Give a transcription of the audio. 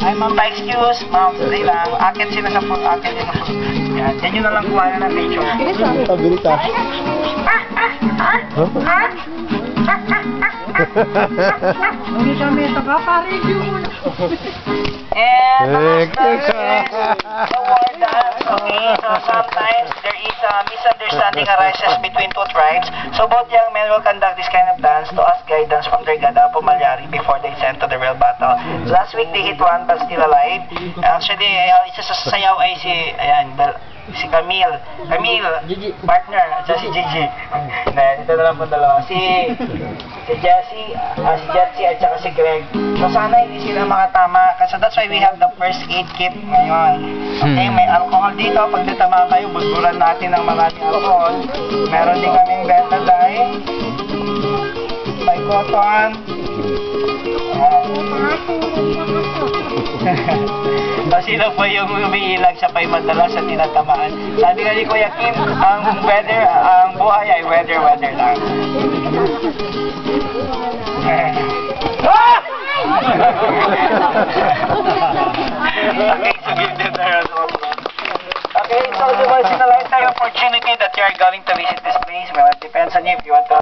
Ay, ma'am, pa-excuse. Ma'am, sandali lang. Akit sila sa phone. Akit sila sa phone. Yan. Yan yun na lang kuha na ng picture. Pabilita. Hindi kami ito ka, pa-review mo na. And the war dance, okay, so sometimes there is a misunderstanding arises between two tribes. So both young men will conduct this kind of dance to ask guidance from their God Apo Malyari before they send to the real battle. So last week they hit one but still alive. Actually, isa sa sayaw ay si Camille, partner, at si Gigi. Ito na lang po dalawa. Si Jessie, si Jetsie, at saka si Greg. So sana hindi sila makatama. So that's why we have the first aid kit ngayon. Okay, may alcohol dito. Pag natama kayo, bulburan natin ng maraming alcohol. Meron din kaming betadine. May cotton. So, sino po yung umiilag siya pa'y madalas sa tinatamaan? Sabi nga ni Kuya Kim, ang buhay ay weather lang. Okay, so give them the round of applause. Okay, so once in a lifetime opportunity that you are going to visit this place. Well, it depends on you if you want to